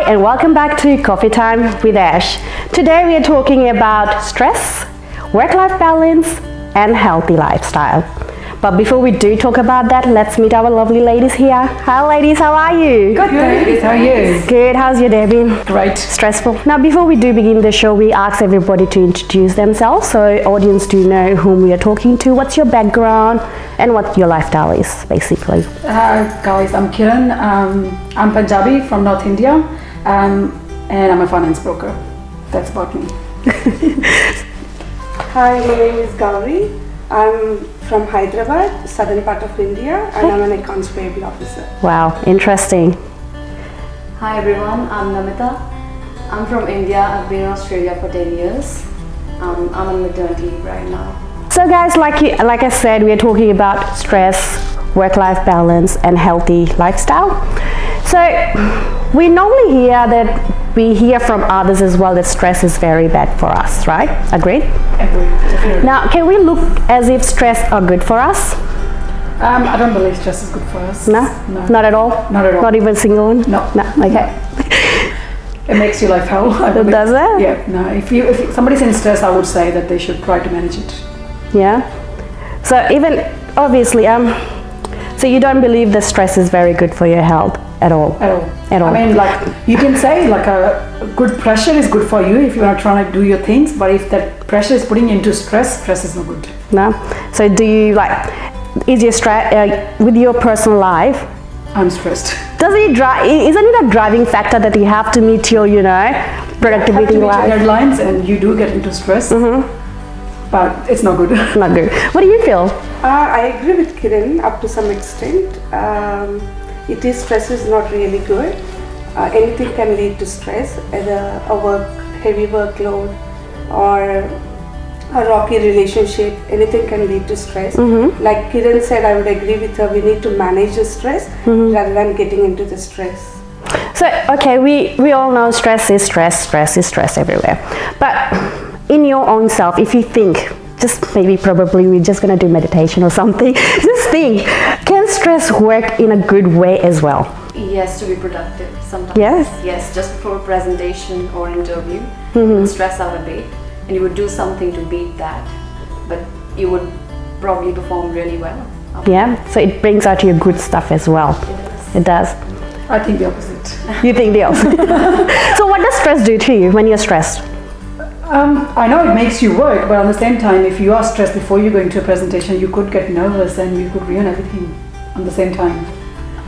and welcome back to Coffee Time with Ash. Today we are talking about stress, work-life balance and healthy lifestyle. But before we do talk about that, let's meet our lovely ladies here. Hi ladies, how are you? Good, thanks. How are you? Good, how's your day been? Great. Stressful. Now before we do begin the show, we ask everybody to introduce themselves so audience do know whom we are talking to, what's your background and what your lifestyle is basically. Guys, I'm Kiran. I'm Punjabi from North India and I'm a finance broker. That's about me. Hi, my name is Gauri. I'm from Hyderabad, southern part of India, and I'm an accounts payable officer. Wow, interesting. Hi everyone, I'm Namita. I'm from India. I've been in Australia for 10 years. I'm on maternity leave right now. So guys, like I said, we are talking about stress, work-life balance and healthy lifestyle. So we normally we hear from others as well that stress is very bad for us, right? Agreed? Agreed. Now, can we look as if stress are good for us? I don't believe stress is good for us. No? Not at all? Not at all. Not even single one? No. Okay. It makes your life hell. Does it? Yeah. No. If somebody's in stress, I would say that they should try to manage it. Yeah. So even obviously, so you don't believe that stress is very good for your health at all? At all. I mean, like you can say like a good pressure is good for you if you are trying to do your things, but if that pressure is putting you into stress is not good. No. So do you is your stress with your personal life? I'm stressed. Does it isn't it a driving factor that you have to meet your, productivity deadlines, and you do get into stress? Mm-hmm. But it's not good. Not good. What do you feel? I agree with Kiran up to some extent. Stress is not really good. Anything can lead to stress, either heavy workload or a rocky relationship. Anything can lead to stress. Mm-hmm. Like Kiran said, I would agree with her. We need to manage the stress rather than getting into the stress. So, okay, we all know stress is stress everywhere. But in your own self, if you think, probably we're just going to do meditation or something, just think, can stress work in a good way as well? Yes, to be productive sometimes. Yes? Yes, just before a presentation or interview, you would stress out a bit and you would do something to beat that, but you would probably perform really well. Yeah, so it brings out your good stuff as well. It does. I think the opposite. You think the opposite. So what does stress do to you when you're stressed? I know it makes you work, but at the same time, if you are stressed before you go into a presentation, you could get nervous and you could ruin everything at the same time.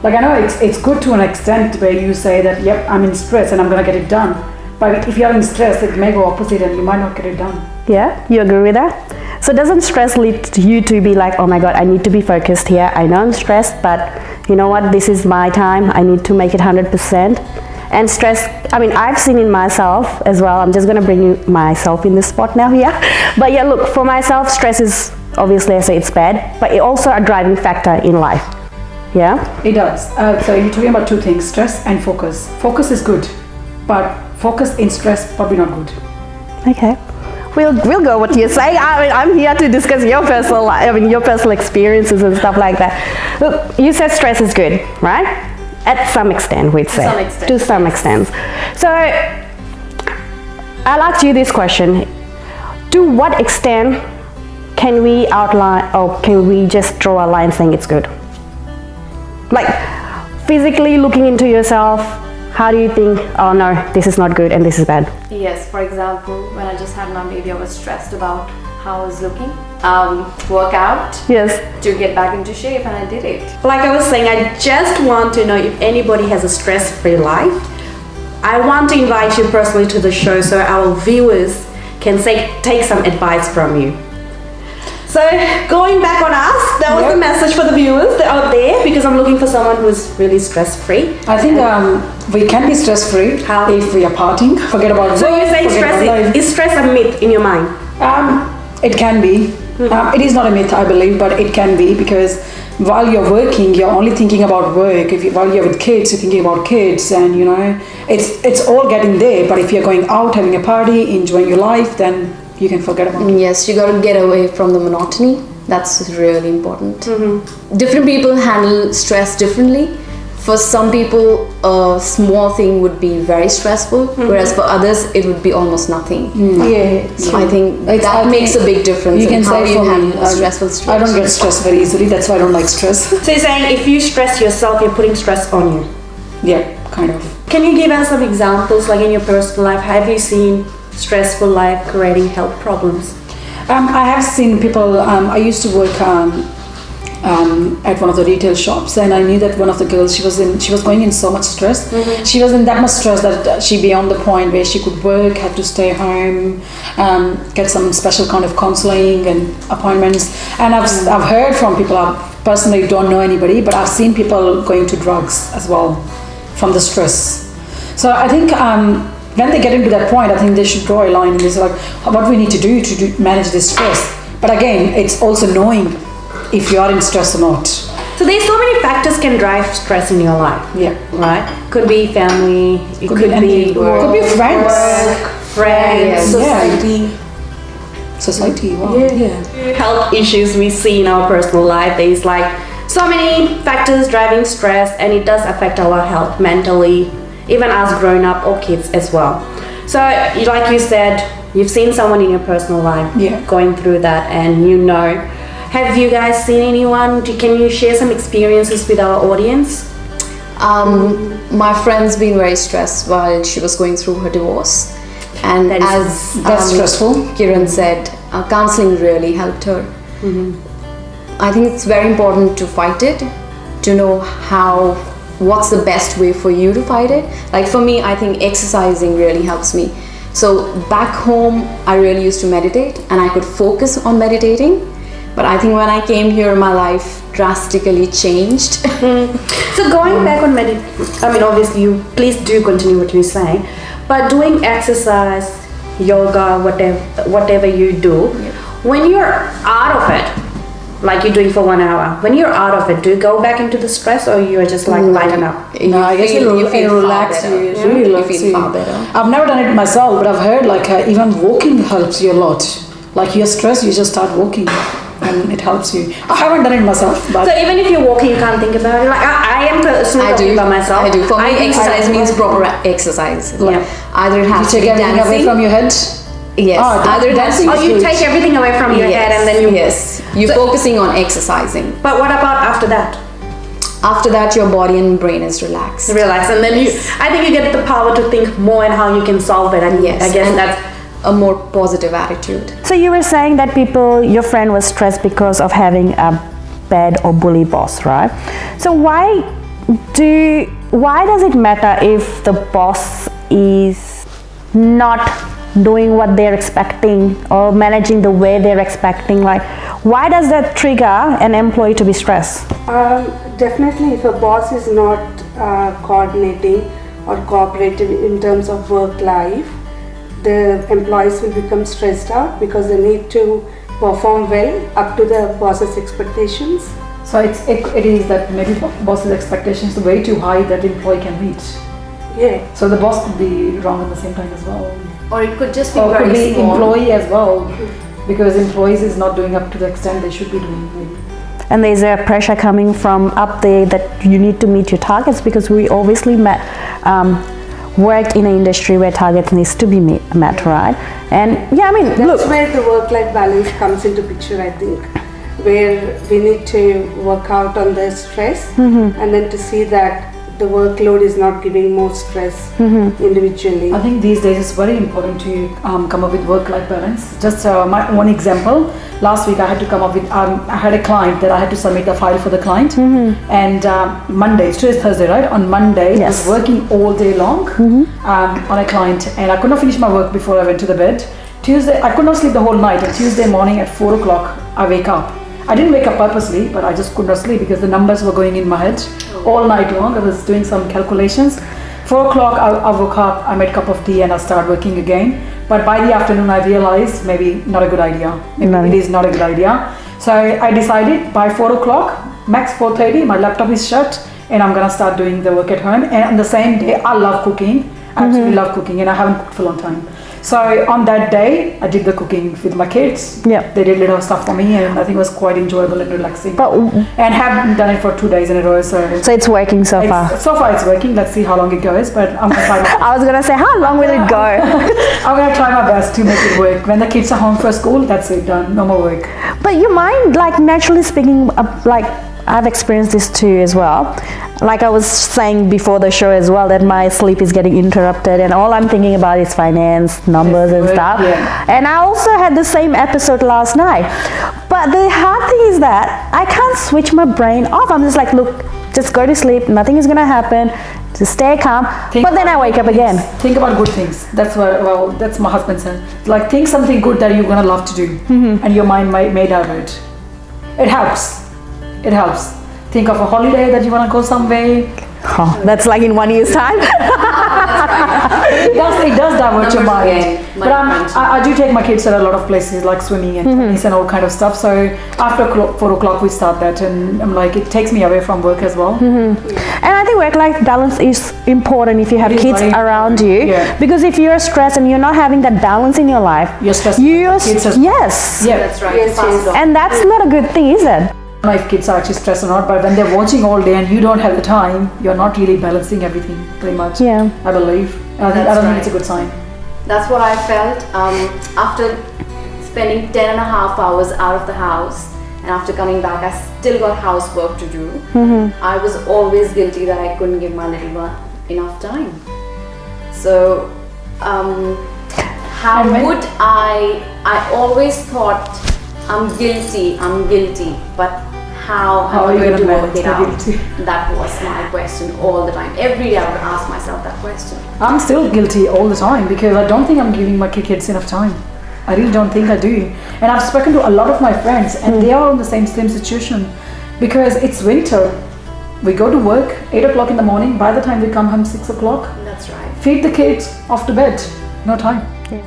Like I know it's good to an extent where you say that, yep, I'm in stress and I'm going to get it done. But if you're in stress, it may go opposite and you might not get it done. Yeah, you agree with that? So doesn't stress lead you to be like, oh my God, I need to be focused here. I know I'm stressed, but you know what? This is my time. I need to make it 100%. And stress, I've seen in myself as well. I'm just going to bring myself in this spot now here. But yeah, look, for myself, stress is, obviously I say it's bad, but it's also a driving factor in life. Yeah? It does. So you're talking about two things, stress and focus. Focus is good, but focus in stress, probably not good. Okay. We'll go what you're saying. I'm here to discuss your personal experiences and stuff like that. Look, you said stress is good, right? At some extent, we'd say. To some extent. So, I'll ask you this question. To what extent can we outline, or can we just draw a line saying it's good? Like, physically looking into yourself, how do you think, oh no, this is not good and this is bad? Yes, for example, when I just had my baby, I was stressed about how I was looking. Work out to get back into shape, and I did it. Like I was saying, I just want to know if anybody has a stress-free life. I want to invite you personally to the show so our viewers can take some advice from you. So going back on us, that was the message for the viewers out there, because I'm looking for someone who's really stress-free. I think we can be stress-free if we are partying. Forget about work. So you're saying is stress a myth in your mind? It can be. It is not a myth, I believe, but it can be, because while you're working, you're only thinking about work. While you're with kids, you're thinking about kids, and it's all getting there. But if you're going out, having a party, enjoying your life, then you can forget about it. Yes, you got to get away from the monotony. That's really important. Mm-hmm. Different people handle stress differently. For some people, a small thing would be very stressful, whereas for others it would be almost nothing. So I think that makes a big difference in how you handle a stressful situation. I don't get stressed very easily. That's why I don't like stress. So you're saying if you stress yourself, you're putting stress on you. Yeah, kind of. Can you give us some examples, like in your personal life? Have you seen stressful life creating health problems? I have seen people. I used to work at one of the retail shops, and I knew that one of the girls, she was going in so much stress. She was in that much stress that she beyond the point where she could work, had to stay home, get some special kind of counseling and appointments. And I've heard from people. I personally don't know anybody, but I've seen people going to drugs as well from the stress. So I think when they get into that point, I think they should draw a line and say like, what we need to do to manage this stress. But again, it's also knowing if you are in stress or not. So there's so many factors can drive stress in your life. Yeah. Right? Could be family, it could be work, could be friends. friends, Society. Society, wow. health issues we see in our personal life. There's like so many factors driving stress, and it does affect our health mentally, even as grown up or kids as well. So like you said, you've seen someone in your personal life going through that, and you know. Have you guys seen anyone? Can you share some experiences with our audience? My friend's been very stressed while she was going through her divorce, and That's stressful. Kiran said, counseling really helped her. I think it's very important to fight it, to know what's the best way for you to fight it. Like for me, I think exercising really helps me. So back home, I really used to meditate, and I could focus on meditating. But I think when I came here, my life drastically changed. So going back on obviously please do continue what you're saying, but doing exercise, yoga, whatever you do, when you're out of it, like you're doing for 1 hour, when you're out of it, do you go back into the stress, or you are just like lighten up? No, I guess you feel relax you. It really relaxes you. Far better. I've never done it myself, but I've heard like even walking helps you a lot. Like you're stressed, you just start walking, and it helps you. I haven't done it myself, but So even if you're walking, you can't think about it. Like I am personally walking by myself. I do. For me, exercise means proper exercise. Like, either it has to take be everything dancing. away from your head. Yes. Either dancing dancing. is you good. take everything away from your head and then you. Yes. You're focusing on exercising. But what about after that? After that, your body and brain is relaxed. Relax, and then I think you get the power to think more and how you can solve it. And Yes. I guess And that's. a more positive attitude. So you were saying that your friend was stressed because of having a bad or bully boss, right? So why does it matter if the boss is not doing what they're expecting or managing the way they're expecting? Like, why does that trigger an employee to be stressed? Definitely, if a boss is not coordinating or cooperative in terms of work life, the employees will become stressed out because they need to perform well up to the boss's expectations. So it is that maybe boss's expectations are way too high that the employee can meet. Yeah. So the boss could be wrong at the same time as well. Or it could just be Or could very be small. employee as well, because employees is not doing up to the extent they should be doing. Maybe. And there's a pressure coming from up there that you need to meet your targets, because we obviously work in an industry where targets needs to be met, right? And That's where the work-life balance comes into picture, I think, where we need to work out on the stress and then to see that the workload is not giving more stress individually. I think these days it's very important to come up with work-life balance. Just my one example, last week I had to come up with, I had a client that I had to submit the file for the client, and Monday, today's Thursday, right? On Monday, I was working all day long on a client, and I could not finish my work before I went to the bed. Tuesday, I could not sleep the whole night, and Tuesday morning at 4 o'clock, I wake up. I didn't wake up purposely, but I just could not sleep because the numbers were going in my head all night long. I was doing some calculations. 4 o'clock, I woke up, I made a cup of tea, and I started working again. But by the afternoon, I realized maybe not a good idea. Maybe it is not a good idea. So I decided by 4 o'clock, max 4:30, my laptop is shut, and I'm gonna start doing the work at home. And on the same day, I love cooking. I absolutely love cooking, and I haven't cooked for a long time. So on that day, I did the cooking with my kids. Yeah. They did little stuff for me, and I think it was quite enjoyable and relaxing. But And haven't done it for 2 days in a row, so it's working so far. so far it's working. Let's see how long it goes, but I'm gonna try. I was gonna say, how long will it go? I'm gonna try my best to make it work. When the kids are home for school, that's it, done. No more work. But you mind, like, naturally speaking, like, I've experienced this too as well. Like I was saying before the show as well, that my sleep is getting interrupted, and all I'm thinking about is finance, numbers, and stuff. Yeah. And I also had the same episode last night. But the hard thing is that I can't switch my brain off. I'm just like, look, just go to sleep. Nothing is gonna happen. Just stay calm. But then I wake up again. Think about good things. That's what. Well, that's my husband said. Like, think something good that you're gonna love to do, and your mind made of it. It helps. It helps. Think of a holiday that you want to go somewhere. Oh, that's like in 1 year's time. It does divert your mind. Again, But I do take my kids at a lot of places like swimming and tennis and all kind of stuff. So after 4 o'clock we start that, and I'm like, it takes me away from work as well. And I think work-life balance is important if you have It is kids very around you. Yeah. Because if you're stressed and you're not having that balance in your life, You're stressed. you're Kids are- yes. Yeah. That's right. Yes, Pass yes. it on. And that's not a good thing, is it? I don't know if kids are actually stressed or not, but when they're watching all day and you don't have the time, you're not really balancing everything, pretty much. Yeah. I believe. And I That's don't think right. it's a good sign. That's what I felt after spending 10 and a half hours out of the house, and after coming back I still got housework to do. I was always guilty that I couldn't give my little one enough time. So how And when- would I always thought I'm guilty, but how How are am I you going gonna to work manage it the out? guilty? That was my question all the time. Every day I would ask myself that question. I'm still guilty all the time because I don't think I'm giving my kids enough time. I really don't think I do. And I've spoken to a lot of my friends and they are in the same situation because it's winter. We go to work 8 o'clock in the morning. By the time we come home 6 o'clock, That's right. feed the kids, off to bed. No time. Yeah.